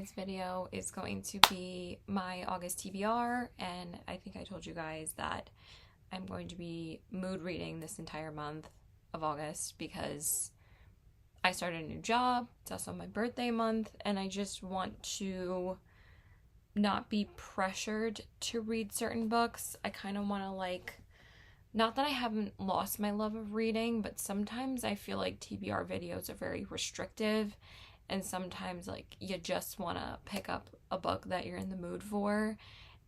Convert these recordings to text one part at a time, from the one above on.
tonight's video is going to be my August TBR, and I think I told you guys that I'm going to be mood reading this entire month of August because I started a new job. It's also my birthday month, and I just want to not be pressured to read certain books. I kind of want to not that I haven't lost my love of reading, but sometimes I feel like TBR videos are very restrictive, and sometimes you just want to pick up a book that you're in the mood for,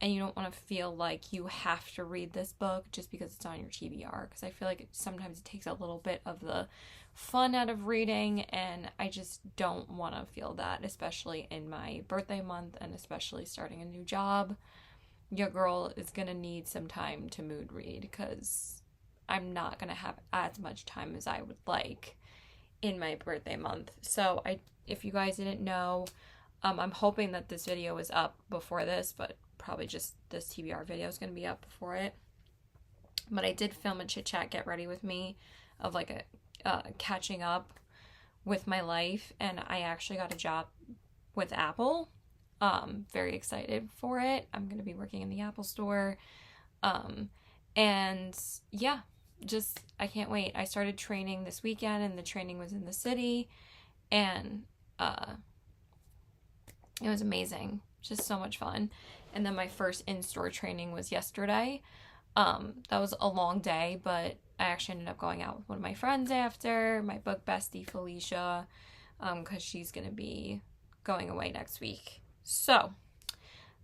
and you don't want to feel like you have to read this book just because it's on your TBR, because I feel like sometimes it takes a little bit of the fun out of reading, and I just don't want to feel that, especially in my birthday month and especially starting a new job. Your girl is going to need some time to mood read because I'm not going to have as much time as I would like in my birthday month. So if you guys didn't know, I'm hoping that this video is up before this, but probably just this TBR video is going to be up before it. But I did film a chit chat get ready with me of catching up with my life, and I actually got a job with Apple. Very excited for it. I'm going to be working in the Apple store. And yeah, I can't wait. I started training this weekend, and the training was in the city, and it was amazing. Just so much fun. And then my first in-store training was yesterday. That was a long day, but I actually ended up going out with one of my friends after, my book bestie Felicia, because she's going to be going away next week. So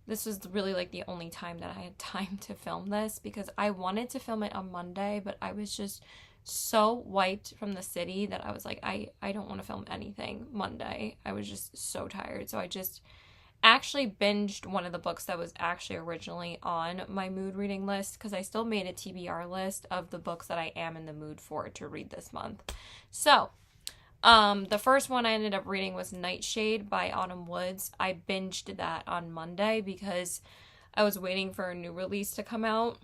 this was really the only time that I had time to film this, because I wanted to film it on Monday, but I was just so wiped from the city that I was like, I don't want to film anything Monday. I was just so tired. So I just actually binged one of the books that was actually originally on my mood reading list, because I still made a TBR list of the books that I am in the mood for to read this month. So the first one I ended up reading was Nightshade by Autumn Woods. I binged that on Monday because I was waiting for a new release to come out,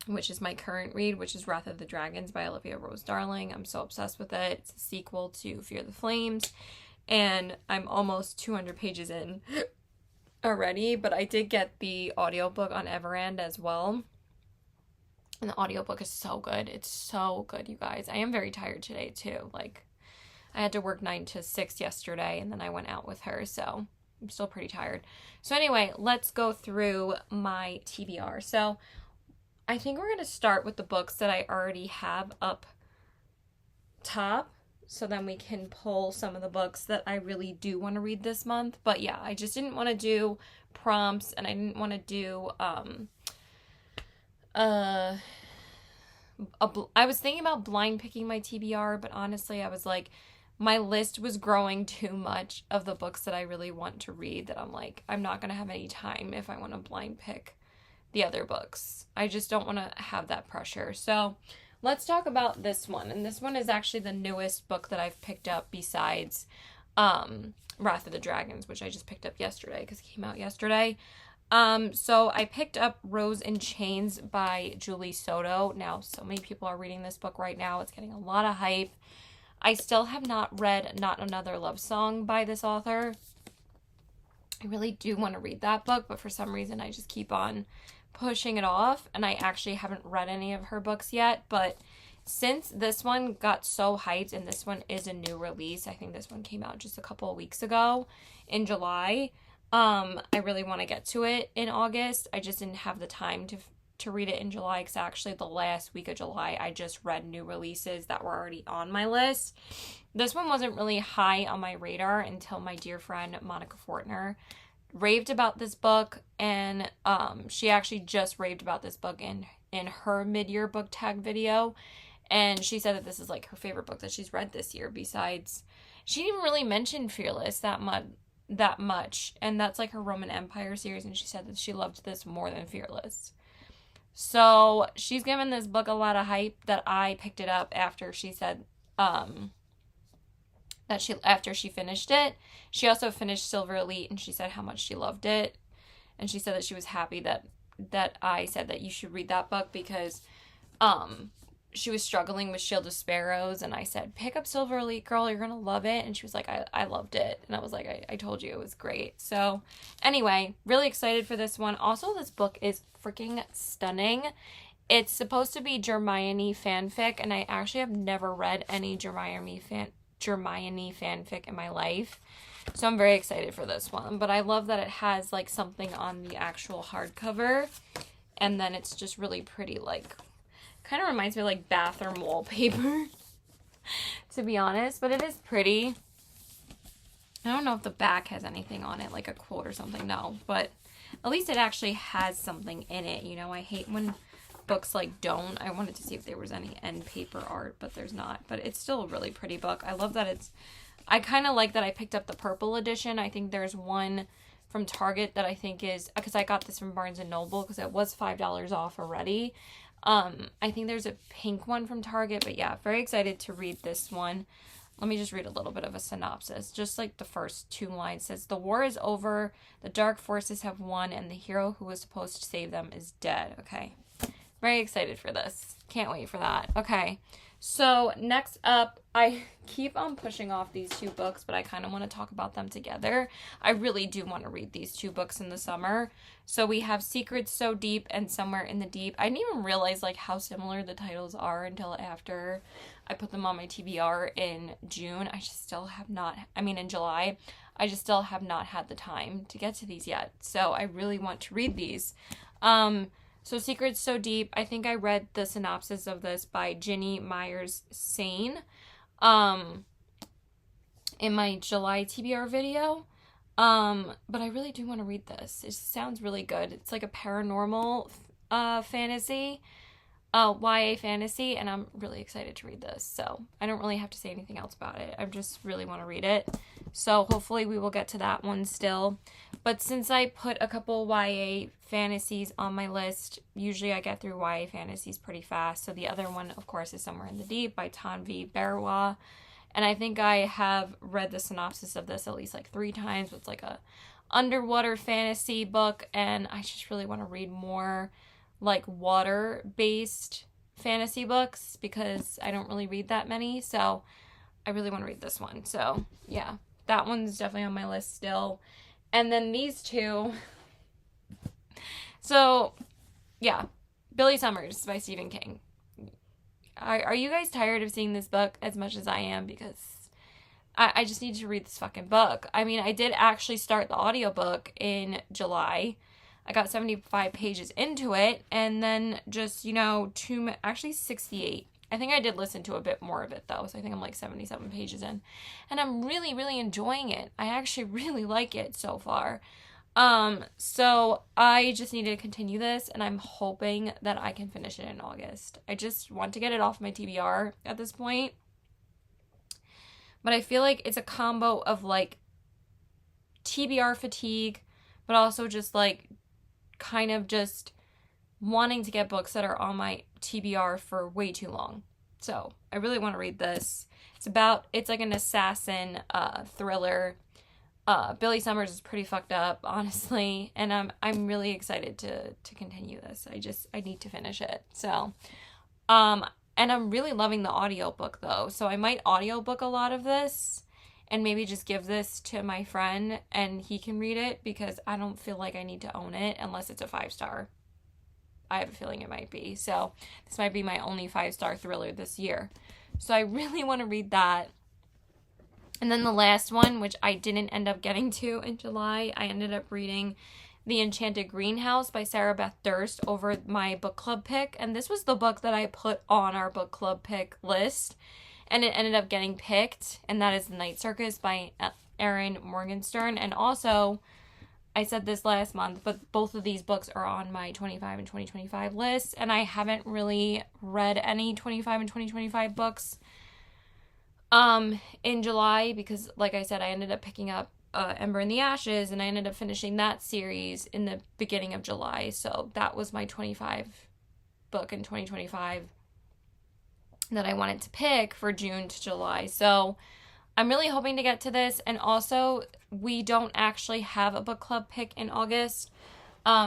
which is my current read, which is Wrath of the Dragons by Olivia Rose Darling. I'm so obsessed with it. It's a sequel to Fear the Flames, and I'm almost 200 pages in already, but I did get the audiobook on Everand as well. And the audiobook is so good. It's so good, you guys. I am very tired today, too. I had to work 9 to 6 yesterday, and then I went out with her, so I'm still pretty tired. So anyway, let's go through my TBR. So I think we're going to start with the books that I already have up top, so then we can pull some of the books that I really do want to read this month. But yeah, I just didn't want to do prompts, and I didn't want to do, I was thinking about blind picking my TBR, but honestly, I was like, my list was growing too much of the books that I really want to read that I'm like, I'm not going to have any time if I want to blind pick the other books. I just don't want to have that pressure. So let's talk about this one. And this one is actually the newest book that I've picked up besides Wrath of the Dragons, which I just picked up yesterday because it came out yesterday. So I picked up Rose in Chains by Julie Soto. Now, so many people are reading this book right now. It's getting a lot of hype. I still have not read Not Another Love Song by this author. I really do want to read that book, but for some reason I just keep on pushing it off, and I actually haven't read any of her books yet. But since this one got so hyped, and this one is a new release, I think this one came out just a couple of weeks ago in July, I really want to get to it in August. I just didn't have the time to read it in July, because actually the last week of July I just read new releases that were already on my list. This one wasn't really high on my radar until my dear friend Monica Fortner raved about this book, and she actually just raved about this book in her mid-year book tag video, and she said that this is her favorite book that she's read this year. Besides, she didn't really mention Fearless that much, and that's her Roman Empire series, and she said that she loved this more than Fearless. So she's given this book a lot of hype that I picked it up after she said after she finished it. She also finished Silver Elite, and she said how much she loved it, and she said that she was happy that I said that you should read that book, because she was struggling with Shield of Sparrows, and I said, pick up Silver Elite, girl, you're gonna love it. And she was like, I loved it. And I was like, I told you it was great. So anyway, really excited for this one. Also, this book is freaking stunning. It's supposed to be Hermione fanfic, and I actually have never read any Hermione fanfic in my life. So I'm very excited for this one. But I love that it has like something on the actual hardcover, and then it's just really pretty, like, kind of reminds me of like bathroom wallpaper, to be honest, but it is pretty. I don't know if the back has anything on it, like a quote or something, no, but at least it actually has something in it. You know, I hate when books like don't. I wanted to see if there was any end paper art, but there's not. But it's still a really pretty book. I love that I kind of like that I picked up the purple edition. I think there's one from Target that I think is, because I got this from Barnes & Noble because it was $5 off already. I think there's a pink one from Target, but yeah, very excited to read this one. Let me just read a little bit of a synopsis. Just like the first 2 lines says, the war is over, the dark forces have won, and the hero who was supposed to save them is dead. Okay, very excited for this. Can't wait for that. Okay, so next up, I keep on pushing off these 2 books, but I kind of want to talk about them together. I really do want to read these 2 books in the summer. So we have Secrets So Deep and Somewhere in the Deep. I didn't even realize like how similar the titles are until after I put them on my TBR in June. In July. I just still have not had the time to get to these yet. So I really want to read these. So Secrets So Deep, I think I read the synopsis of this by Ginny Myers Sane in my July TBR video. But I really do want to read this. It sounds really good. It's like a paranormal fantasy, YA fantasy, and I'm really excited to read this. So I don't really have to say anything else about it. I just really want to read it. So hopefully we will get to that one still. But since I put a couple YA fantasies on my list, usually I get through YA fantasies pretty fast. So the other one, of course, is Somewhere in the Deep by Tanvi Barwa. And I think I have read the synopsis of this at least like 3 times. It's like a underwater fantasy book, and I just really want to read more like water-based fantasy books because I don't really read that many. So I really want to read this one. So yeah, that one's definitely on my list still. And then these 2. So yeah, Billy Summers by Stephen King. Are you guys tired of seeing this book as much as I am? Because I just need to read this fucking book. I mean, I did actually start the audiobook in July. I got 75 pages into it, and then just, 68. I think I did listen to a bit more of it, though, so I think I'm like 77 pages in. And I'm really, really enjoying it. I actually really like it so far. So I just need to continue this, and I'm hoping that I can finish it in August. I just want to get it off my TBR at this point. But I feel like it's a combo of like TBR fatigue, but also just like kind of just wanting to get books that are on my TBR for way too long. So I really want to read this. It's like an assassin thriller. Billy Summers is pretty fucked up, honestly, and I'm really excited to continue this. I need to finish it. So, and I'm really loving the audiobook though. So I might audiobook a lot of this and maybe just give this to my friend and he can read it because I don't feel like I need to own it unless it's a 5-star. I have a feeling it might be. So this might be my only 5-star thriller this year. So I really want to read that. And then the last one, which I didn't end up getting to in July, I ended up reading The Enchanted Greenhouse by Sarah Beth Durst over my book club pick. And this was the book that I put on our book club pick list. And it ended up getting picked. And that is The Night Circus by Erin Morgenstern. And also, I said this last month, but both of these books are on my 25 and 2025 list. And I haven't really read any 25 and 2025 books in July because, like I said, I ended up picking up Ember in the Ashes, and I ended up finishing that series in the beginning of July. So that was my 25 book in 2025 that I wanted to pick for June to July. So I'm really hoping to get to this. And also, we don't actually have a book club pick in August.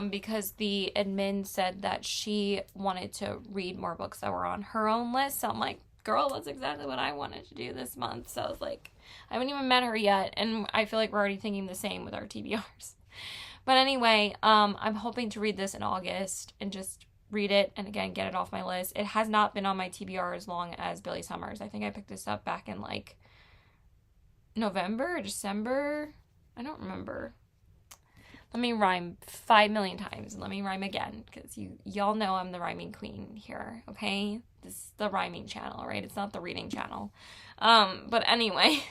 because the admin said that she wanted to read more books that were on her own list. So I'm like, girl, that's exactly what I wanted to do this month. So I was like, I haven't even met her yet, and I feel like we're already thinking the same with our TBRs. But anyway, I'm hoping to read this in August and just read it and again get it off my list. It has not been on my TBR as long as Billy Summers. I think I picked this up back in like November or December. I don't remember. Let me rhyme 5 million times. Let me rhyme again, because y'all know I'm the rhyming queen here, okay? This is the rhyming channel, right? It's not the reading channel. But anyway,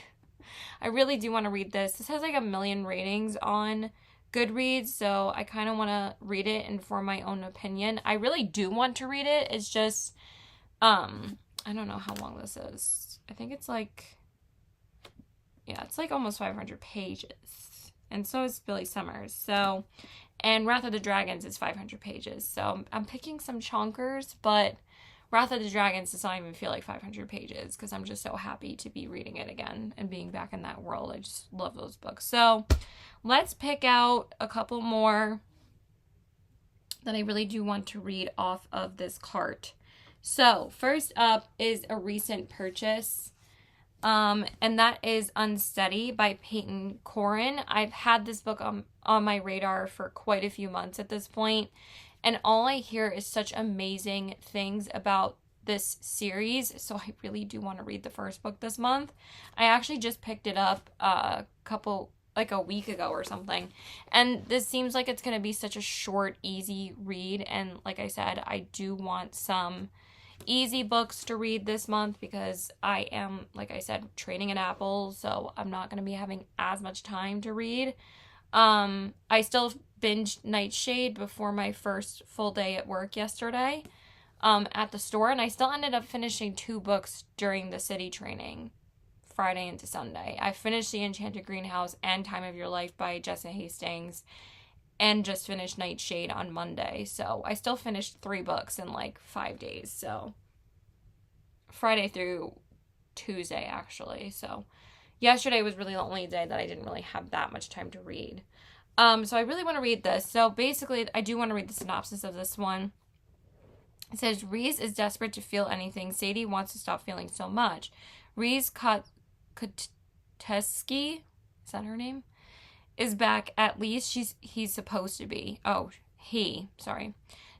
I really do want to read this. This has like 1 million ratings on Goodreads, so I kind of want to read it and form my own opinion. I really do want to read it. It's just, I don't know how long this is. I think it's like, yeah, it's like almost 500 pages. And so is Billy Summers. So, and Wrath of the Dragons is 500 pages. So I'm picking some chonkers, but Wrath of the Dragons does not even feel like 500 pages because I'm just so happy to be reading it again and being back in that world. I just love those books. So let's pick out a couple more that I really do want to read off of this cart. So first up is a recent purchase. And that is Unsteady by Peyton Corin. I've had this book on my radar for quite a few months at this point, and all I hear is such amazing things about this series, so I really do want to read the first book this month. I actually just picked it up a week ago or something, and this seems like it's going to be such a short, easy read, and like I said, I do want some easy books to read this month because I am, like I said, training at Apple, so I'm not going to be having as much time to read. I still binged Nightshade before my first full day at work yesterday at the store, and I still ended up finishing 2 books during the city training, Friday into Sunday. I finished The Enchanted Greenhouse and Time of Your Life by Jessa Hastings, and just finished Nightshade on Monday. So I still finished 3 books in like 5 days. So Friday through Tuesday, actually. So yesterday was really the only day that I didn't really have that much time to read. So I really want to read this. So basically, I do want to read the synopsis of this one. It says, Reese is desperate to feel anything. Sadie wants to stop feeling so much. Reese Koteski, is that her name? Is back, at least he's supposed to be. Sorry.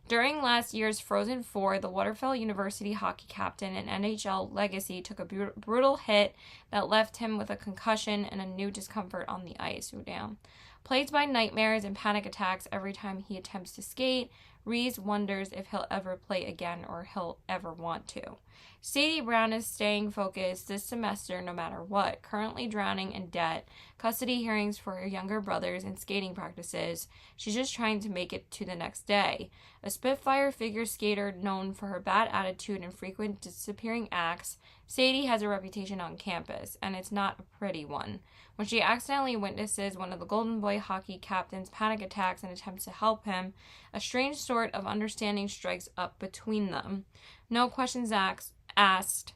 During last year's Frozen Four, the Waterfall University hockey captain and NHL legacy took a brutal hit that left him with a concussion and a new discomfort on the ice. Oh, damn. Plagued by nightmares and panic attacks every time he attempts to skate, Reese wonders if he'll ever play again or he'll ever want to. Sadie Brown is staying focused this semester no matter what, currently drowning in debt, custody hearings for her younger brothers, and skating practices. She's just trying to make it to the next day. A Spitfire figure skater known for her bad attitude and frequent disappearing acts, Sadie has a reputation on campus, and it's not a pretty one. When she accidentally witnesses one of the Golden Boy hockey captain's panic attacks and attempts to help him, a strange sort of understanding strikes up between them. No questions asked,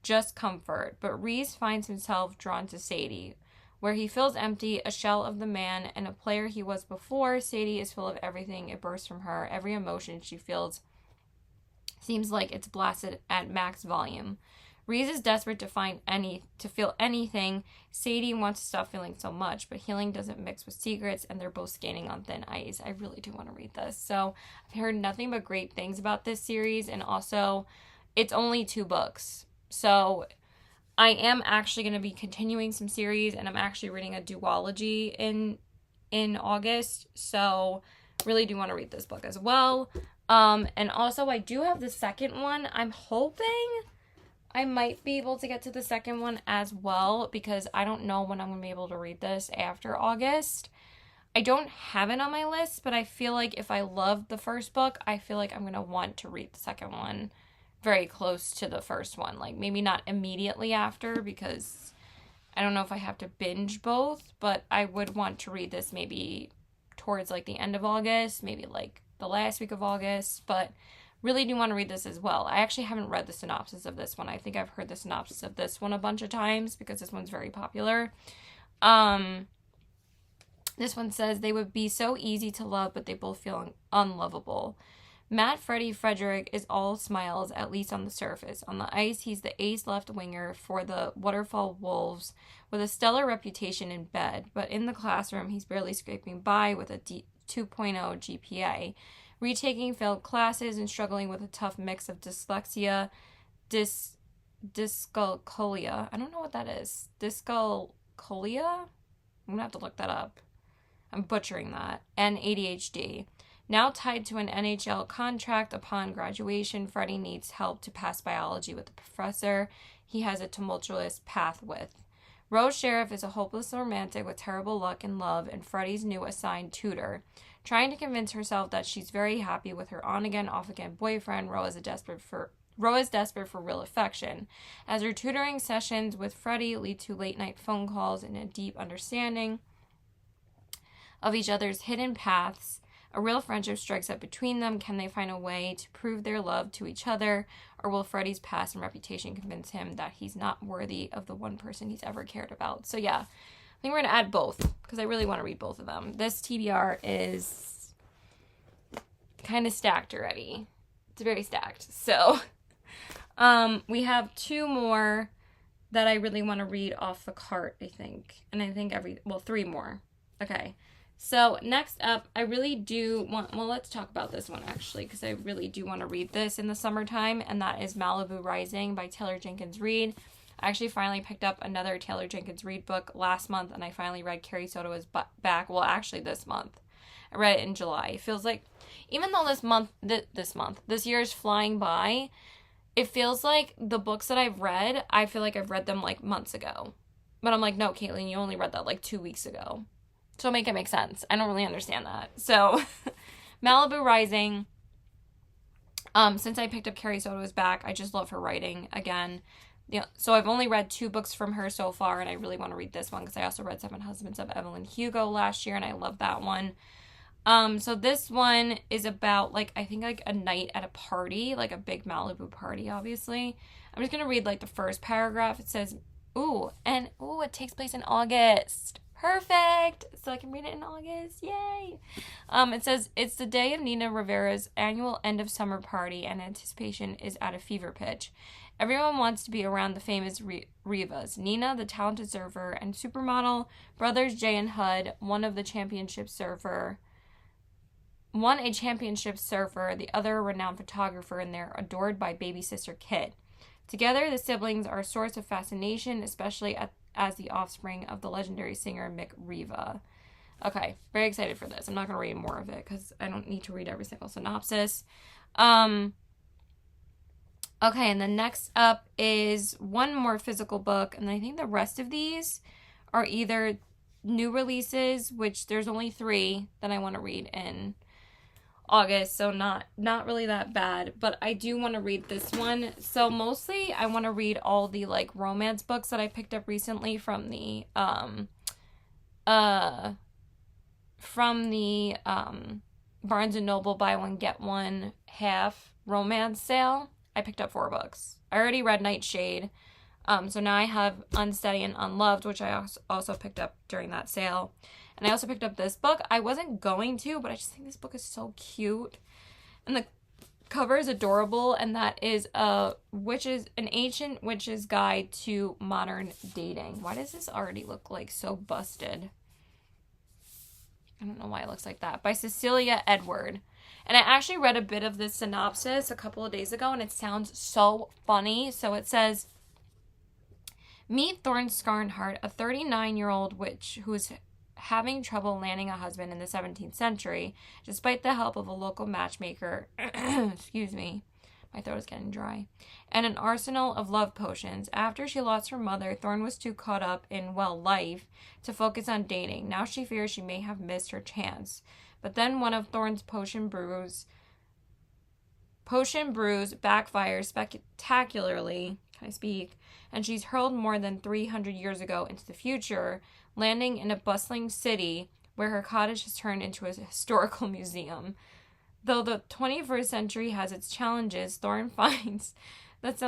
just comfort. But Reese finds himself drawn to Sadie. Where he feels empty, a shell of the man and a player he was before, Sadie is full of everything. It bursts from her. Every emotion she feels seems like it's blasted at max volume. Reese is desperate to feel anything. Sadie wants to stop feeling so much, but healing doesn't mix with secrets, and they're both skating on thin ice. I really do want to read this. So I've heard nothing but great things about this series, and also it's only 2 books. So I am actually going to be continuing some series, and I'm actually reading a duology in August. So really do want to read this book as well. And also I do have the second one. I'm hoping I might be able to get to the second one as well, because I don't know when I'm going to be able to read this after August. I don't have it on my list, but I feel like if I loved the first book, I feel like I'm going to want to read the second one very close to the first one. Like maybe not immediately after, because I don't know if I have to binge both, but I would want to read this maybe towards like the end of August, maybe like the last week of August, but really do want to read this as well. I actually haven't read the synopsis of this one. I think I've heard the synopsis of this one a bunch of times because this one's very popular. This one says, they would be so easy to love, but they both feel unlovable. Matt Freddie Frederick is all smiles, at least on the surface. On the ice, he's the ace left winger for the Waterfall Wolves with a stellar reputation in bed, but in the classroom, he's barely scraping by with a 2.0 GPA, retaking failed classes and struggling with a tough mix of dyslexia, dyscalculia. I don't know what that is. Dyscalculia? I'm going to have to look that up. I'm butchering that. And ADHD. Now tied to an NHL contract upon graduation, Freddie needs help to pass biology with the professor he has a tumultuous path with. Rose Sheriff is a hopeless romantic with terrible luck in love and Freddie's new assigned tutor. Trying to convince herself that she's very happy with her on-again, off-again boyfriend, Rose is desperate for real affection. As her tutoring sessions with Freddie lead to late-night phone calls and a deep understanding of each other's hidden paths, a real friendship strikes up between them. Can they find a way to prove their love to each other, or will Freddie's past and reputation convince him that he's not worthy of the one person he's ever cared about? So yeah, I think we're going to add both, because I really want to read both of them. This TBR is kind of stacked already. It's very stacked. So we have two more that I really want to read off the cart, I think. And I think three more. Okay. So next up, I really do want, let's talk about this one actually, because I really do want to read this in the summertime, and that is Malibu Rising by Taylor Jenkins Reid. I actually finally picked up another Taylor Jenkins Reid book last month, and I finally read Carrie Soto is Back. Well, actually this month. I read it in July. It feels like, even though this year is flying by, it feels like the books that I've read, I feel like I've read them like months ago. But I'm like, no, Caitlin, you only read that like 2 weeks ago. So make it make sense. I don't really understand that. So, Malibu Rising. Since I picked up Carrie Soto is Back, I just love her writing again. So I've only read 2 books from her so far, and I really want to read this one because I also read Seven Husbands of Evelyn Hugo last year, and I love that one. So this one is about I think a night at a party, like a big Malibu party, obviously. I'm just gonna read the first paragraph. It says, it takes place in August. Perfect! So I can read it in August. Yay! It says, it's the day of Nina Rivera's annual end of summer party, and anticipation is at a fever pitch. Everyone wants to be around the famous Rivas. Nina, the talented surfer and supermodel, brothers Jay and Hud, won a championship surfer, the other a renowned photographer, and they're adored by baby sister Kit. Together, the siblings are a source of fascination, especially as the offspring of the legendary singer Mick Riva. Okay, very excited for this. I'm not going to read more of it because I don't need to read every single synopsis. Okay, and then next up is one more physical book, and I think the rest of these are either new releases, which there's only 3 that I want to read in August, so not really that bad, but I do want to read this one. So mostly I want to read all the romance books that I picked up recently from the Barnes and Noble buy one get one half romance sale. I picked up 4 books. I already read Nightshade, so now I have Unsteady and Unloved, which I also picked up during that sale. And I also picked up this book. I wasn't going to, but I just think this book is so cute. And the cover is adorable, and that is an ancient witch's guide to modern dating. Why does this already look so busted? I don't know why it looks like that. By Cecilia Edward. And I actually read a bit of this synopsis a couple of days ago, and it sounds so funny. So it says, meet Thorne Scarnhart, a 39-year-old witch who is having trouble landing a husband in the 17th century, despite the help of a local matchmaker, excuse me, my throat is getting dry, and an arsenal of love potions. After she lost her mother, Thorne was too caught up in, life to focus on dating. Now she fears she may have missed her chance. But then one of Thorne's potion brews backfires spectacularly, and she's hurled more than 300 years ago into the future, landing in a bustling city where her cottage has turned into a historical museum. Though the 21st century has its challenges, Thorne finds that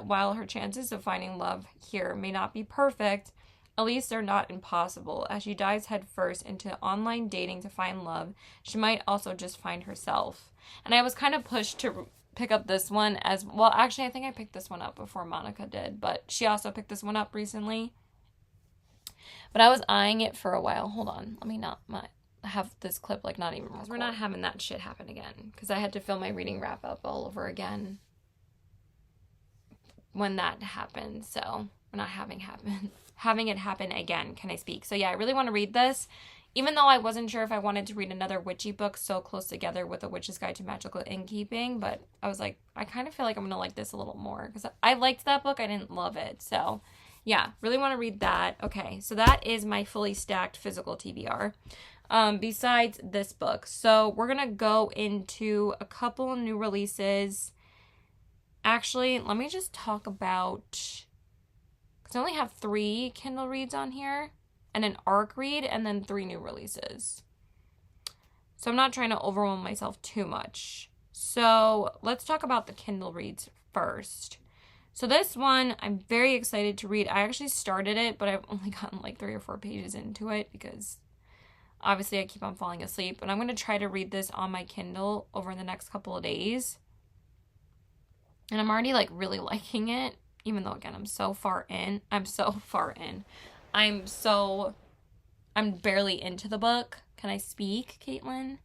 while her chances of finding love here may not be perfect, At least they're not impossible. As she dives headfirst into online dating to find love, she might also just find herself. And I was kind of pushed to pick up this one as well. Actually, I think I picked this one up before Monica did, but she also picked this one up recently. But I was eyeing it for a while. Hold on. Let me not have this clip like not even record. We're not having that shit happen again, because I had to film my reading wrap up all over again when that happened. So we're not having it happen again. Can I speak? So yeah, I really want to read this, even though I wasn't sure if I wanted to read another witchy book so close together with A Witch's Guide to Magical Innkeeping, but I was like, I kind of feel like I'm gonna like this a little more, because I liked that book. I didn't love it. So yeah, really want to read that. Okay, so that is my fully stacked physical TBR. Besides this book, so we're gonna go into a couple new releases. Actually, let me just talk about, because I only have 3 Kindle reads on here, and an ARC read, and then 3 new releases. So I'm not trying to overwhelm myself too much. So let's talk about the Kindle reads first. So this one, I'm very excited to read. I actually started it, but I've only gotten like 3 or 4 pages into it, because obviously I keep on falling asleep. But I'm going to try to read this on my Kindle over the next couple of days. And I'm already like really liking it, even though again, I'm so far in. I'm barely into the book. Can I speak, Caitlin?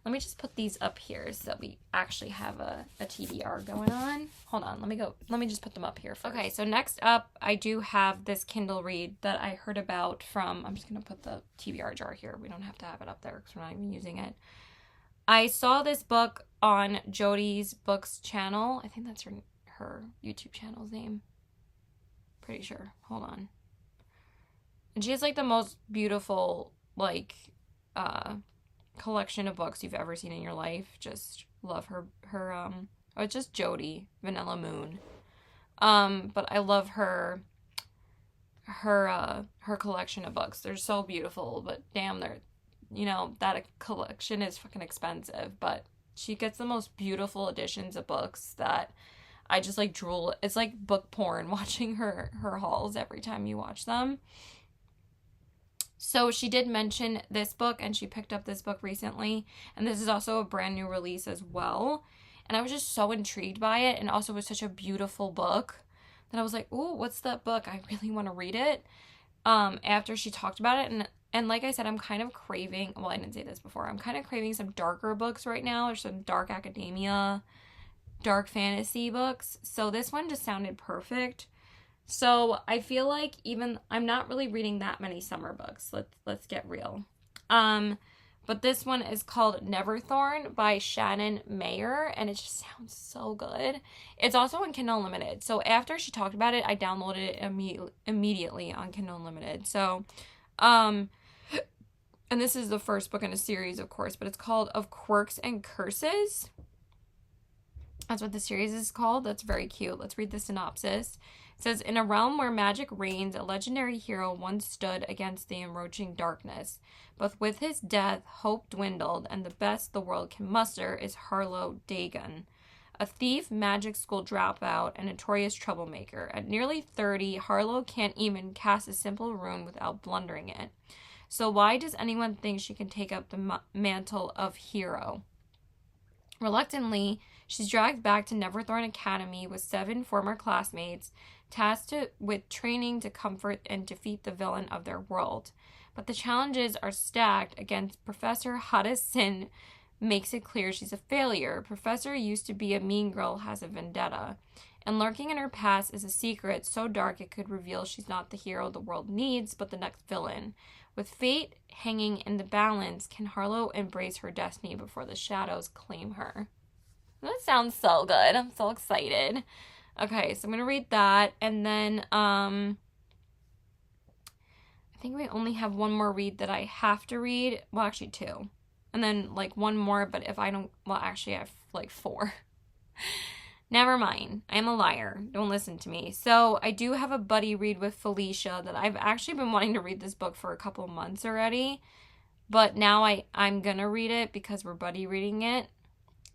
Let me just put these up here so that we actually have a TBR going on. Hold on, let me just put them up here first. Okay, so next up, I do have this Kindle read that I heard about from, I'm just going to put the TBR jar here. We don't have to have it up there because we're not even using it. I saw this book on Jodi's Books channel. I think that's her YouTube channel's name. Pretty sure. Hold on. And she has like the most beautiful like collection of books you've ever seen in your life. Just love her it's just Jodi, Vanilla Moon. But I love her collection of books. They're so beautiful, but damn, that collection is fucking expensive, but she gets the most beautiful editions of books that I just like drool. It's like book porn watching her hauls every time you watch them. So she did mention this book, and she picked up this book recently, and this is also a brand new release as well. And I was just so intrigued by it, and also it was such a beautiful book that I was like, ooh, what's that book? I really want to read it. After she talked about it, and like I said, I'm kind of craving, well, I didn't say this before, I'm kind of craving some darker books right now, or some dark academia, dark fantasy books. So this one just sounded perfect. So I feel like even I'm not really reading that many summer books. Let's get real. But this one is called Neverthorn by Shannon Mayer, and it just sounds so good. It's also on Kindle Unlimited. So after she talked about it, I downloaded it immediately on Kindle Unlimited. So, and this is the first book in a series, of course, but it's called Of Quirks and Curses. That's what the series is called. That's very cute. Let's read the synopsis. It says, in a realm where magic reigns, a legendary hero once stood against the encroaching darkness. But with his death, hope dwindled, and the best the world can muster is Harlow Dagon. A thief, magic school dropout, and notorious troublemaker. At nearly 30, Harlow can't even cast a simple rune without blundering it. So why does anyone think she can take up the mantle of hero? Reluctantly, she's dragged back to Neverthorn Academy with 7 former classmates, tasked with training to comfort and defeat the villain of their world. But the challenges are stacked against Professor Hudson. Makes it clear she's a failure. Professor used to be a mean girl, has a vendetta. And lurking in her past is a secret so dark it could reveal she's not the hero the world needs, but the next villain. With fate hanging in the balance, can Harlow embrace her destiny before the shadows claim her? That sounds so good. I'm so excited. Okay, so I'm going to read that. And then I think we only have one more read that I have to read. Well, actually 2. And then like one more, but if I don't, well, actually I have like 4. Never mind. I'm a liar. Don't listen to me. So I do have a buddy read with Felicia that I've actually been wanting to read this book for a couple months already. But now I'm going to read it because we're buddy reading it.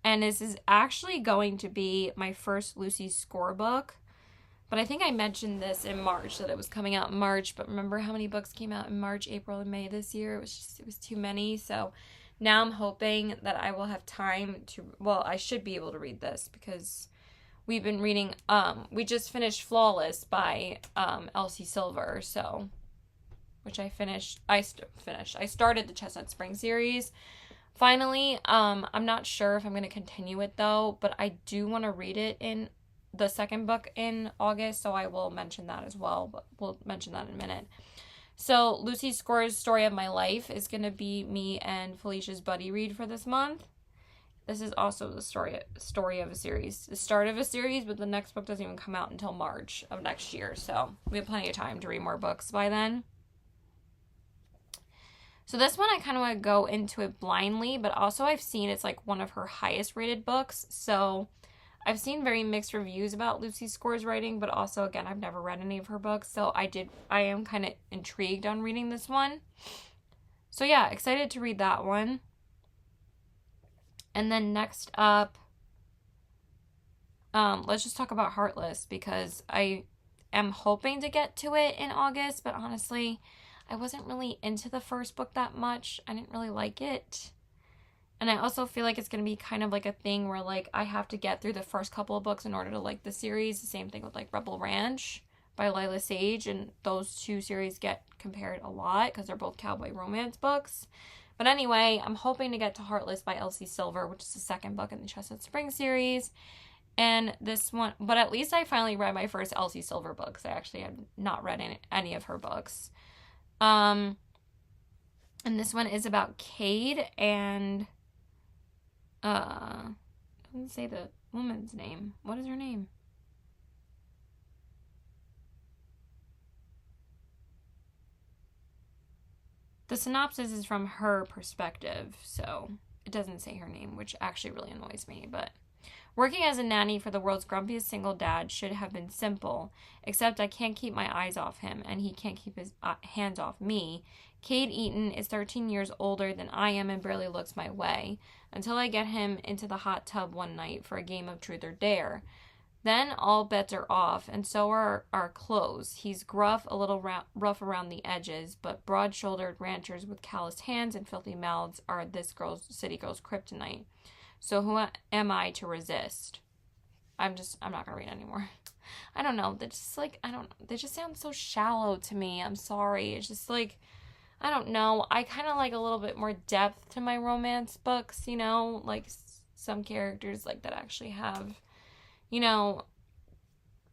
And this is actually going to be my first Lucy Score book But I think I mentioned this in March, that it was coming out in March. But remember how many books came out in March, April, and May this year? It was too many. So now I'm hoping that I will have time to, well, I should be able to read this because we've been reading, we just finished Flawless by Elsie Silver, so, which I started the Chestnut Spring series. Finally, I'm not sure if I'm going to continue it though, but I do want to read it in the second book in August, so I will mention that as well, but we'll mention that in a minute. So Lucy Score's Story of My Life is going to be me and Felicia's buddy read for this month. This is also the story of a series, the start of a series, but the next book doesn't even come out until March of next year, so we have plenty of time to read more books by then. So this one I kind of want to go into it blindly, but also I've seen it's like one of her highest rated books, so I've seen very mixed reviews about Lucy Score's writing, but also, again, I've never read any of her books, so I am kind of intrigued on reading this one. So yeah, excited to read that one. And then next up, let's just talk about Heartless, because I am hoping to get to it in August, but honestly, I wasn't really into the first book that much. I didn't really like it. And I also feel like it's going to be kind of like a thing where, like, I have to get through the first couple of books in order to like the series. The same thing with, like, Rebel Ranch by Lila Sage. And those two series get compared a lot because they're both cowboy romance books. But anyway, I'm hoping to get to Heartless by Elsie Silver, which is the second book in the Chestnut Spring series. And this one, but at least I finally read my first Elsie Silver book, because I actually had not read any of her books. And this one is about Cade and... doesn't say the woman's name. What is her name? The synopsis is from her perspective, so it doesn't say her name, which actually really annoys me, but... Working as a nanny for the world's grumpiest single dad should have been simple, except I can't keep my eyes off him, and he can't keep his hands off me. Cade Eaton is 13 years older than I am and barely looks my way, until I get him into the hot tub one night for a game of truth or dare. Then all bets are off, and so are our clothes. He's gruff, a little rough around the edges, but broad-shouldered ranchers with calloused hands and filthy mouths are this city girl's kryptonite. So who am I to resist? I'm not gonna read anymore. I don't know. They just sound so shallow to me. I'm sorry. It's just like, I don't know. I kind of like a little bit more depth to my romance books, you know, like some characters like that actually have, you know,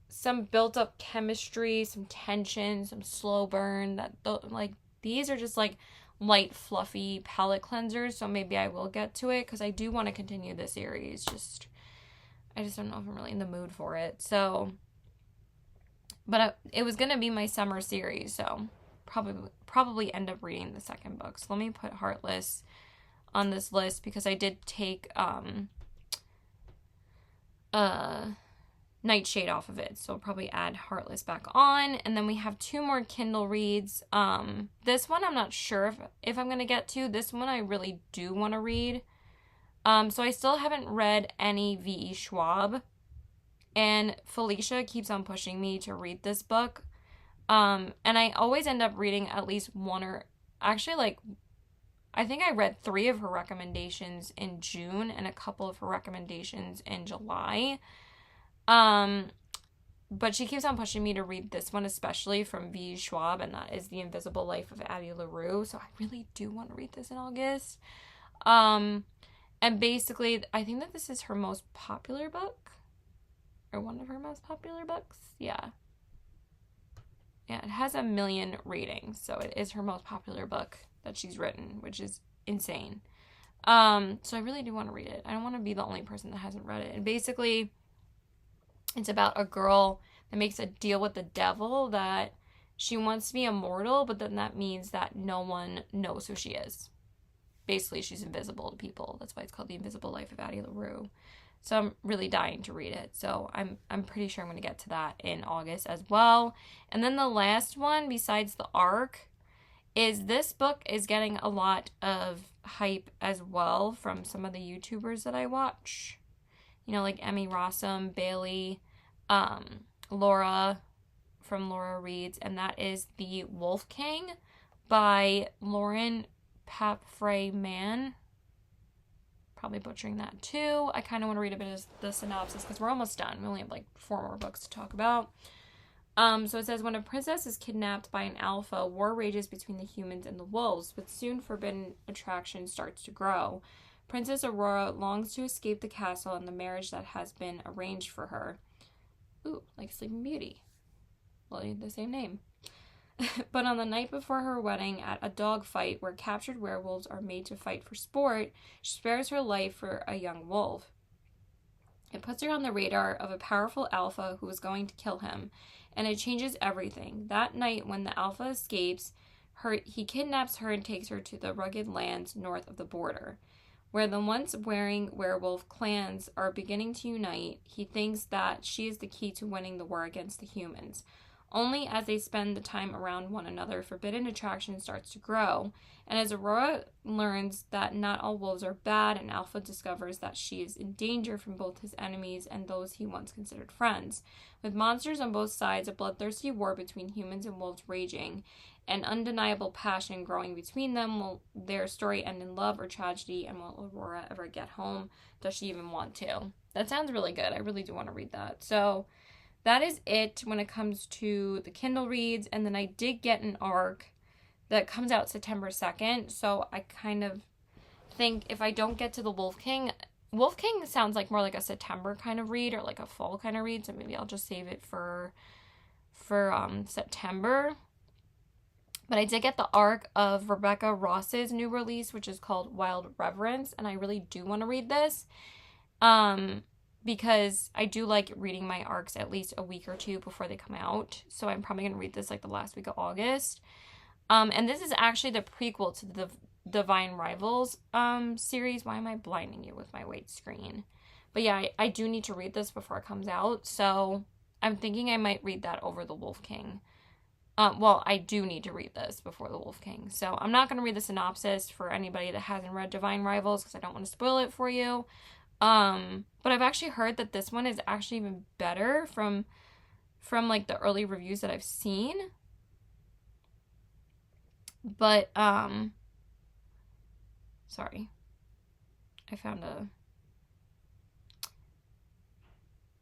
some built up chemistry, some tension, some slow burn. Like these are just like light, fluffy palette cleansers, so maybe I will get to it, because I do want to continue the series. I just don't know if I'm really in the mood for it. So, but it was going to be my summer series, so probably end up reading the second book. So let me put Heartless on this list, because I did take Nightshade off of it, so I'll probably add Heartless back on. And then we have 2 more Kindle reads. This one I'm not sure if I'm gonna get to. This one I really do want to read. So I still haven't read any V.E. Schwab, and Felicia keeps on pushing me to read this book. And I always end up reading at least one, or actually, like, I think I read 3 of her recommendations in June and a couple of her recommendations in July. But she keeps on pushing me to read this one, especially from V. Schwab, and that is The Invisible Life of Addie LaRue. So I really do want to read this in August. And basically, I think that this is her most popular book, or one of her most popular books. Yeah, it has 1 million ratings, so it is her most popular book that she's written, which is insane. So I really do want to read it. I don't want to be the only person that hasn't read it. And basically, it's about a girl that makes a deal with the devil that she wants to be immortal, but then that means that no one knows who she is. Basically, she's invisible to people. That's why it's called The Invisible Life of Addie LaRue. So I'm really dying to read it. So I'm pretty sure I'm going to get to that in August as well. And then the last one, besides the arc, is this book is getting a lot of hype as well from some of the YouTubers that I watch. You know, like Emmy Rossum, Bailey. Laura from Laura Reads, and that is The Wolf King by Lauren Papfray-Mann. Probably butchering that too. I kind of want to read a bit of the synopsis because we're almost done. We only have like 4 more books to talk about. So it says, when a princess is kidnapped by an alpha, war rages between the humans and the wolves, but soon forbidden attraction starts to grow. Princess Aurora longs to escape the castle and the marriage that has been arranged for her. Ooh, like Sleeping Beauty. Well, the same name. But on the night before her wedding, at a dog fight where captured werewolves are made to fight for sport, she spares her life for a young wolf. It puts her on the radar of a powerful alpha who is going to kill him, and it changes everything. That night, when the alpha escapes, he kidnaps her and takes her to the rugged lands north of the border. Where the once-warring werewolf clans are beginning to unite, he thinks that she is the key to winning the war against the humans. Only as they spend the time around one another, forbidden attraction starts to grow, and as Aurora learns that not all wolves are bad, and Alpha discovers that she is in danger from both his enemies and those he once considered friends. With monsters on both sides, a bloodthirsty war between humans and wolves raging, and undeniable passion growing between them, will their story end in love or tragedy, and will Aurora ever get home? Does she even want to? That sounds really good. I really do want to read that. So that is it when it comes to the Kindle reads. And then I did get an ARC that comes out September 2nd. So I kind of think if I don't get to the Wolf King sounds like more like a September kind of read or like a fall kind of read. So maybe I'll just save it for September. But I did get the ARC of Rebecca Ross's new release, which is called Wild Reverence. And I really do want to read this. Because I do like reading my ARCs at least a week or 2 before they come out. So I'm probably going to read this like the last week of August. And this is actually the prequel to the Divine Rivals series. Why am I blinding you with my white screen? But yeah, I do need to read this before it comes out. So I'm thinking I might read that over the Wolf King. Well, I do need to read this before the Wolf King. So I'm not going to read the synopsis for anybody that hasn't read Divine Rivals because I don't want to spoil it for you. But I've actually heard that this one is actually even better from like the early reviews that I've seen. But, sorry. I found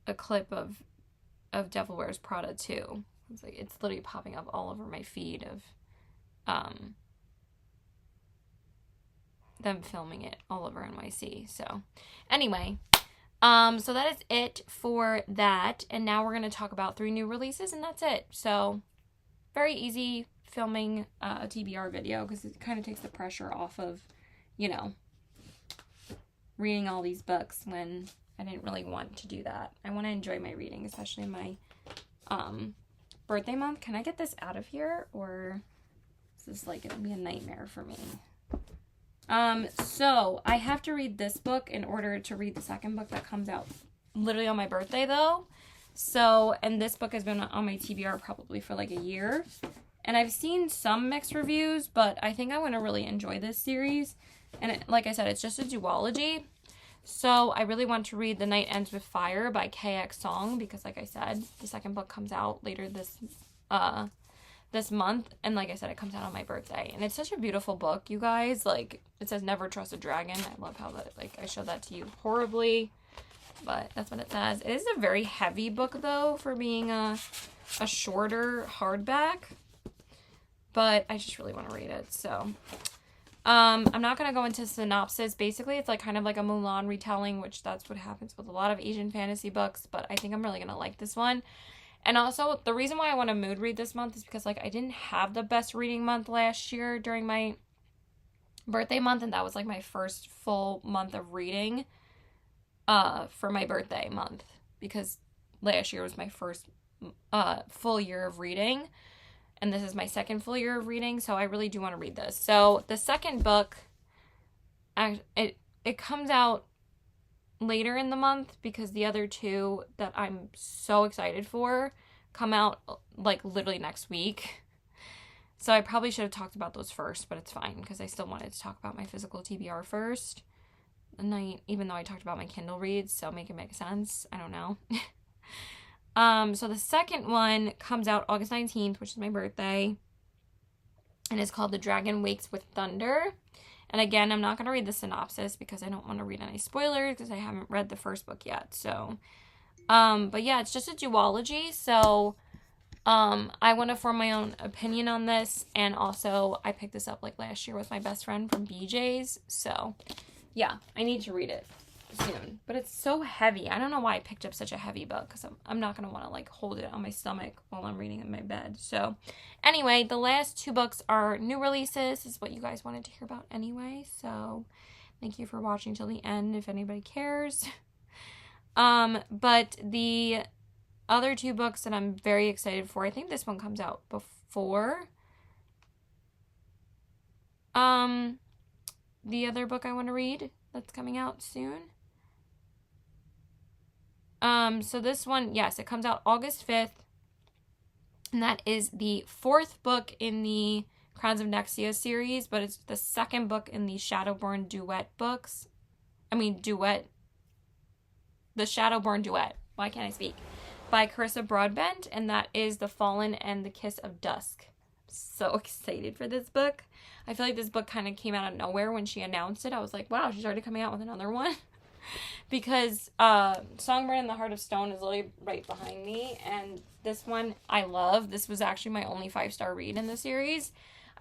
a clip of Devil Wears Prada 2. It's literally popping up all over my feed of, them filming it all over NYC. So anyway, so that is it for that. And now we're going to talk about 3 new releases, and that's it. So very easy filming a TBR video because it kind of takes the pressure off of, reading all these books when I didn't really want to do that. I want to enjoy my reading, especially in my birthday month. Can I get this out of here, or is this like going to be a nightmare for me? So I have to read this book in order to read the second book that comes out literally on my birthday though. So, and this book has been on my TBR probably for like a year. And I've seen some mixed reviews, but I think I'm going to really enjoy this series. And like I said, it's just a duology. So I really want to read The Night Ends with Fire by KX Song because like I said, the second book comes out later this month, and like I said, it comes out on my birthday, and it's such a beautiful book, you guys. Like, it says never trust a dragon. I love how that, like, I showed that to you horribly, but that's what it says. It is a very heavy book though for being a shorter hardback, but I just really want to read it. So I'm not going to go into synopsis. Basically, it's like kind of like a Mulan retelling, which that's what happens with a lot of Asian fantasy books, but I think I'm really going to like this one. And also, the reason why I want to mood read this month is because, like, I didn't have the best reading month last year during my birthday month, and that was, like, my first full month of reading for my birthday month, because last year was my first full year of reading, and this is my second full year of reading, so I really do want to read this. So, the second book, it comes out later in the month because the other 2 that I'm so excited for come out like literally next week. So I probably should have talked about those first, but it's fine because I still wanted to talk about my physical TBR first. Even though I talked about my Kindle reads, so make it make sense. I don't know. So the second one comes out August 19th, which is my birthday. And it's called The Dragon Wakes with Thunder. And again, I'm not going to read the synopsis because I don't want to read any spoilers because I haven't read the first book yet. So, but yeah, it's just a duology. So, I want to form my own opinion on this. And also, I picked this up like last year with my best friend from BJ's. So, yeah, I need to read it soon. But it's so heavy. I don't know why I picked up such a heavy book because I'm not going to want to like hold it on my stomach while I'm reading in my bed. So, anyway, the last 2 books are new releases. This is what you guys wanted to hear about anyway. So, thank you for watching till the end if anybody cares. But the other 2 books that I'm very excited for, I think this one comes out before the other book I want to read that's coming out soon. So this one, yes, it comes out August 5th. And that is the 4th book in the Crowns of Nexia series, but it's the 2nd book in the Shadowborn duet books. The Shadowborn duet. Why can't I speak? By Carissa Broadbent, and that is The Fallen and the Kiss of Dusk. So excited for this book. I feel like this book kind of came out of nowhere when she announced it. I was like, wow, she's already coming out with another one. Because Songbird and the Heart of Stone is literally right behind me, and this one I love. This was actually my only 5-star read in the series.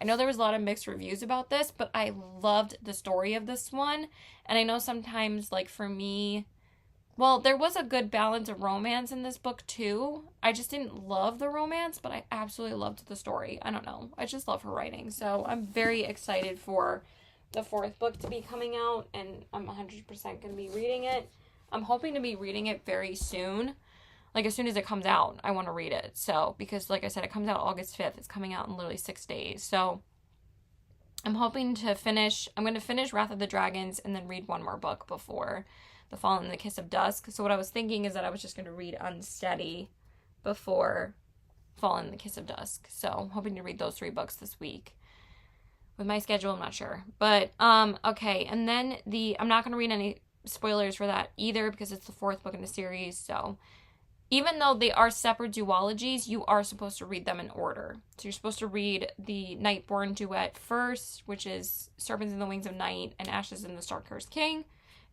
I know there was a lot of mixed reviews about this, but I loved the story of this one. And I know sometimes, like, for me, well, there was a good balance of romance in this book too. I just didn't love the romance, but I absolutely loved the story. I don't know. I just love her writing. So I'm very excited for the 4th book to be coming out, and I'm 100% going to be reading it. I'm hoping to be reading it very soon. Like, as soon as it comes out, I want to read it. So, because, like I said, it comes out August 5th. It's coming out in literally 6 days. So, I'm hoping to finish... I'm going to finish Wrath of the Dragons and then read one more book before The Fallen and the Kiss of Dusk. So, what I was thinking is that I was just going to read Unsteady before Fallen and the Kiss of Dusk. So, I'm hoping to read those 3 books this week. With my schedule, I'm not sure. But, okay. And then I'm not going to read any spoilers for that either because it's the 4th book in the series. So, even though they are separate duologies, you are supposed to read them in order. So, you're supposed to read the Nightborn duet first, which is Serpents in the Wings of Night and Ashes in the Star-Cursed King.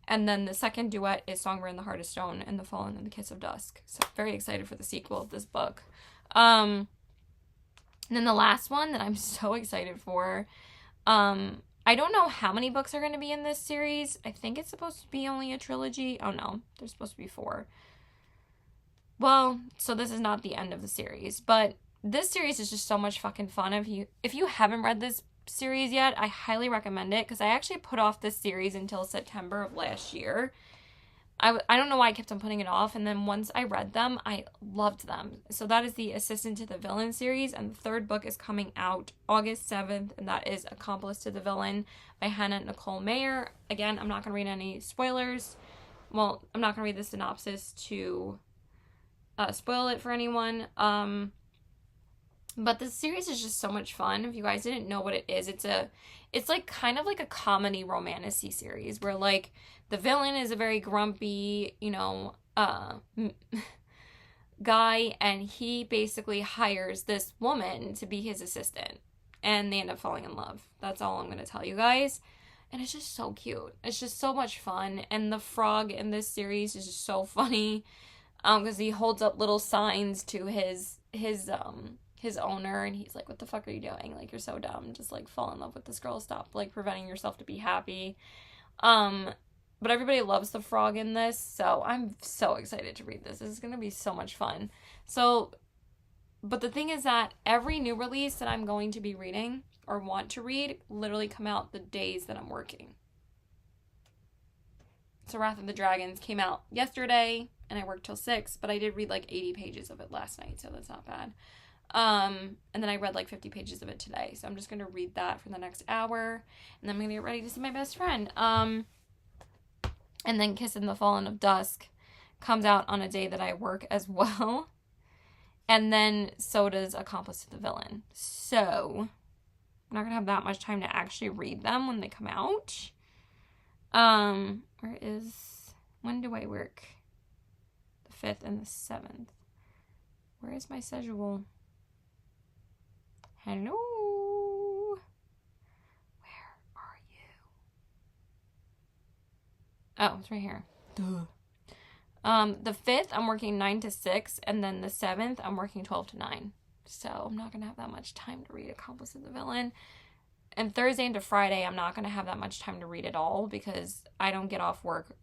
And then the second duet is Songbird and the Heart of Stone and The Fallen and the Kiss of Dusk. So, I'm very excited for the sequel of this book. And then the last one that I'm so excited for... I don't know how many books are going to be in this series. I think it's supposed to be only a trilogy. Oh no, there's supposed to be 4. Well, so this is not the end of the series, but this series is just so much fucking fun. If you haven't read this series yet, I highly recommend it because I actually put off this series until September of last year. I don't know why I kept on putting it off, and then once I read them, I loved them. So that is the Assistant to the Villain series, and the 3rd book is coming out August 7th, and that is Accomplice to the Villain by Hannah Nicole Mayer. Again, I'm not going to read any spoilers. Well, I'm not going to read the synopsis to spoil it for anyone. But this series is just so much fun. If you guys didn't know what it is, it's like kind of like a comedy romantic-y series where like the villain is a very grumpy, guy, and he basically hires this woman to be his assistant, and they end up falling in love. That's all I'm going to tell you guys. And it's just so cute. It's just so much fun. And the frog in this series is just so funny. Because he holds up little signs to his owner, and he's like, what the fuck are you doing? Like, you're so dumb. Just, like, fall in love with this girl. Stop, like, preventing yourself to be happy. But everybody loves the frog in this, so I'm so excited to read this. This is going to be so much fun. So, but the thing is that every new release that I'm going to be reading or want to read literally come out the days that I'm working. So Wrath of the Dragons came out yesterday, and I worked till 6, but I did read like 80 pages of it last night, so that's not bad. And then I read like 50 pages of it today, so I'm just going to read that for the next hour, and then I'm going to get ready to see my best friend. And then Kiss in the Fallen of Dusk comes out on a day that I work as well. And then so does Accomplice to the Villain. So, I'm not going to have that much time to actually read them when they come out. When do I work? The 5th and the 7th. Where is my schedule? Hello? Where are you? Oh, it's right here. Duh. The 5th, I'm working 9 to 6, and then the 7th, I'm working 12 to 9. So I'm not going to have that much time to read Accomplice of the Villain. And Thursday into Friday, I'm not going to have that much time to read at all because I don't get off work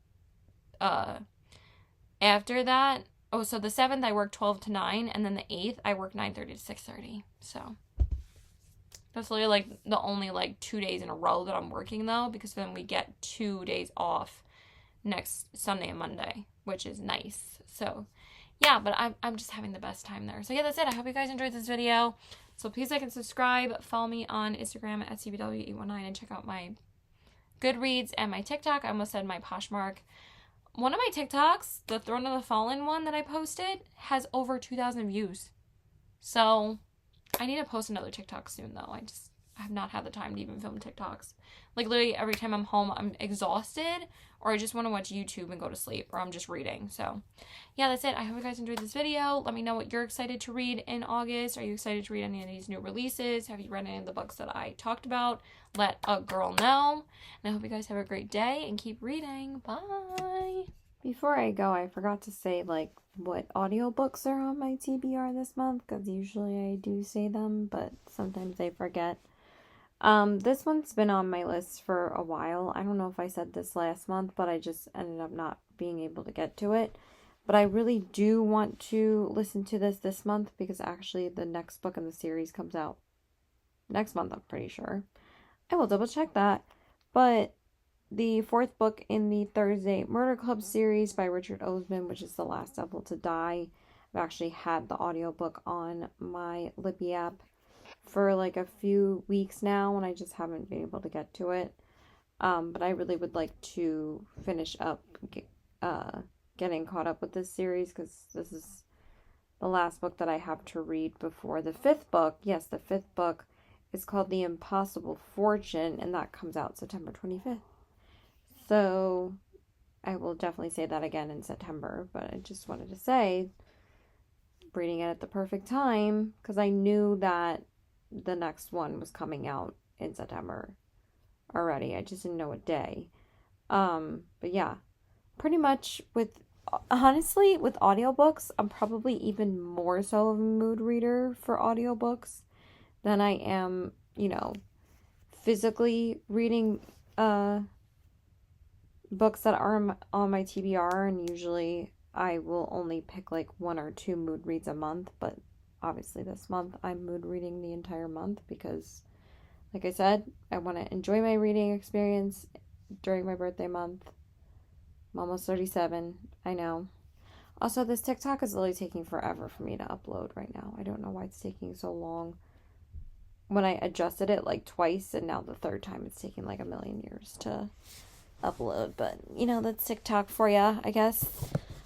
after that. Oh, so the 7th, I work 12 to 9, and then the 8th, I work 9:30 to 6:30. So that's literally like the only like 2 days in a row that I'm working, though, because then we get 2 days off next Sunday and Monday, which is nice. So yeah, but I'm just having the best time there. So yeah, that's it. I hope you guys enjoyed this video. So please like and subscribe. Follow me on Instagram at CBW819 and check out my Goodreads and my TikTok. I almost said my Poshmark. One of my TikToks, the Throne of the Fallen one that I posted, has over 2,000 views. So I need to post another TikTok soon, though. I have not had the time to even film TikToks. Like, literally, every time I'm home, I'm exhausted, or I just want to watch YouTube and go to sleep, or I'm just reading. So, yeah, that's it. I hope you guys enjoyed this video. Let me know what you're excited to read in August. Are you excited to read any of these new releases? Have you read any of the books that I talked about? Let a girl know. And I hope you guys have a great day and keep reading. Bye! Before I go, I forgot to say, like, what audiobooks are on my TBR this month, because usually I do say them, but sometimes I forget. This one's been on my list for a while. I don't know if I said this last month, but I just ended up not being able to get to it. But I really do want to listen to this month, because actually the next book in the series comes out next month, I'm pretty sure. I will double check that. But the 4th book in the Thursday Murder Club series by Richard Osman, which is The Last Devil to Die. I've actually had the audiobook on my Libby app for like a few weeks now, and I just haven't been able to get to it. But I really would like to finish up getting caught up with this series, because this is the last book that I have to read before the 5th book. Yes, the 5th book is called The Impossible Fortune, and that comes out September 25th. So I will definitely say that again in September, but I just wanted to say, reading it at the perfect time, because I knew that the next one was coming out in September already. I just didn't know what day. But yeah, pretty much honestly, with audiobooks, I'm probably even more so of a mood reader for audiobooks than I am, physically reading, books that are on my TBR, and usually I will only pick like 1 or 2 mood reads a month, but obviously this month I'm mood reading the entire month because, like I said, I want to enjoy my reading experience during my birthday month. I'm almost 37, I know. Also, this TikTok is literally taking forever for me to upload right now. I don't know why it's taking so long. When I adjusted it like twice, and now the 3rd time it's taking like a million years to upload, but that's TikTok for ya, I guess.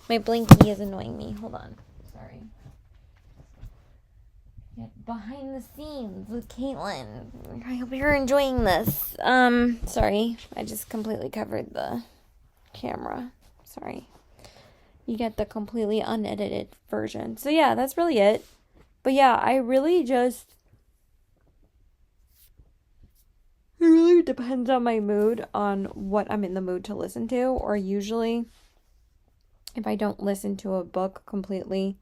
My blinky is annoying me. Hold on. Sorry. Get behind the scenes with Caitlin. I hope you're enjoying this. Sorry. I just completely covered the camera. Sorry. You get the completely unedited version. So yeah, that's really it. But yeah, it really depends on my mood, on what I'm in the mood to listen to, or usually if I don't listen to a book completely,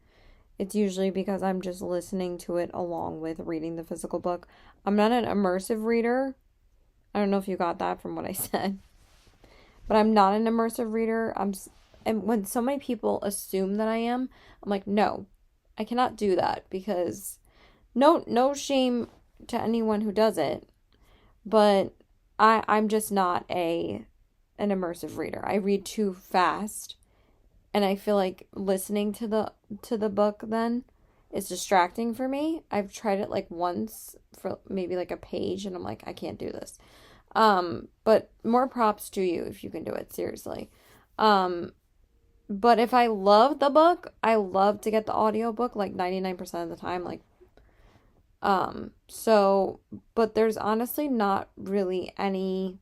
it's usually because I'm just listening to it along with reading the physical book. I'm not an immersive reader. I don't know if you got that from what I said, but I'm not an immersive reader. And when so many people assume that I am, I'm like, no, I cannot do that, because no shame to anyone who does it. But I'm just not an immersive reader. I read too fast, and I feel like listening to the book then is distracting for me. I've tried it like once for maybe like a page, and I'm like, I can't do this. But more props to you if you can do it, seriously. But if I love the book, I love to get the audiobook like 99% of the time, like but there's honestly not really any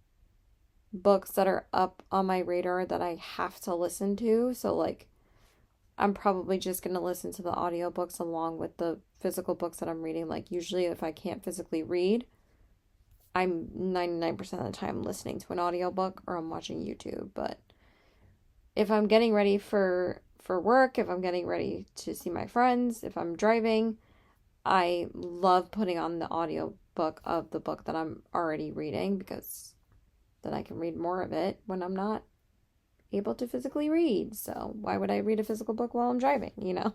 books that are up on my radar that I have to listen to. So like, I'm probably just going to listen to the audiobooks along with the physical books that I'm reading. Like, usually, if I can't physically read, I'm 99% of the time listening to an audiobook or I'm watching YouTube. But if I'm getting ready for work, if I'm getting ready to see my friends, if I'm driving, I love putting on the audiobook of the book that I'm already reading, because then I can read more of it when I'm not able to physically read. So why would I read a physical book while I'm driving, you know?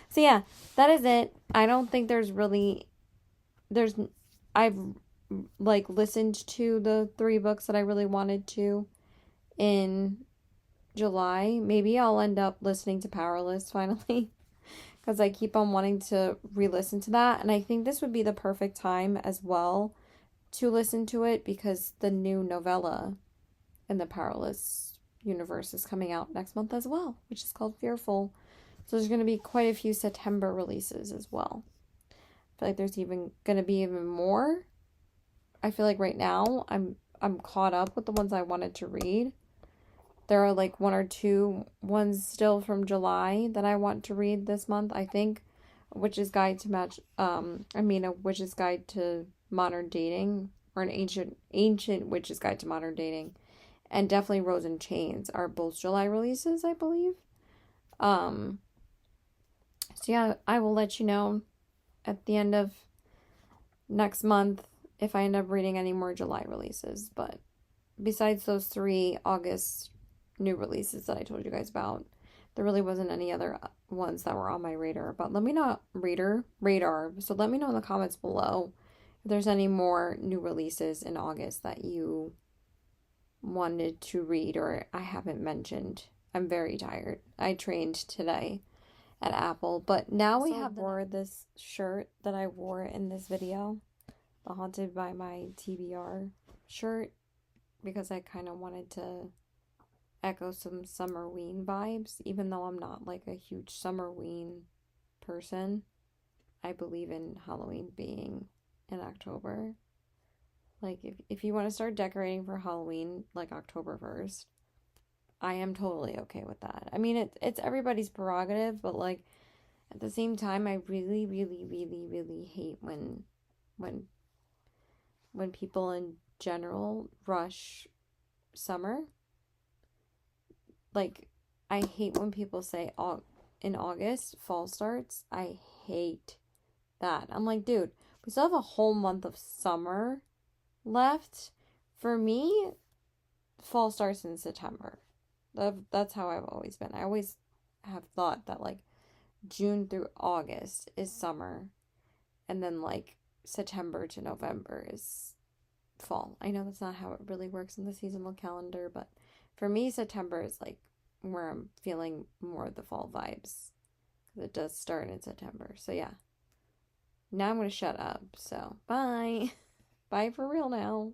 So yeah, that is it. I don't think I've like listened to the 3 books that I really wanted to in July. Maybe I'll end up listening to Powerless finally, because I keep on wanting to re-listen to that, and I think this would be the perfect time as well to listen to it, because the new novella in the Powerless universe is coming out next month as well, which is called Fearful. So there's going to be quite a few September releases as well. I feel like there's even going to be even more. I feel like right now I'm caught up with the ones I wanted to read. There are like 1 or 2 ones still from July that I want to read this month. I think A Witch's Guide to Modern Dating, or an ancient Witch's Guide to Modern Dating, and definitely Rose in Chains are both July releases, I believe. So yeah, I will let you know at the end of next month if I end up reading any more July releases. But besides those 3 August new releases that I told you guys about, there really wasn't any other ones that were on my radar. But let me know, radar. So let me know in the comments below if there's any more new releases in August that you wanted to read or I haven't mentioned. I'm very tired. I trained today at Apple, but now we have this shirt that I wore in this video, the Haunted by My TBR shirt, because I kind of wanted to echo some Summerween vibes, even though I'm not like a huge Summerween person. I believe in Halloween being in October. Like, if you want to start decorating for Halloween, like October 1st, I am totally okay with that. I mean, it's everybody's prerogative, but like, at the same time, I really, really, really, really hate when people in general rush summer. Like, I hate when people say in August fall starts. I hate that. I'm like, dude, we still have a whole month of summer left. For me, fall starts in September. That's how I've always been. I always have thought that like June through August is summer, and then like September to November is fall. I know that's not how it really works in the seasonal calendar, but for me, September is like where I'm feeling more of the fall vibes, because it does start in September. So yeah, now I'm gonna shut up. So bye. Bye for real now.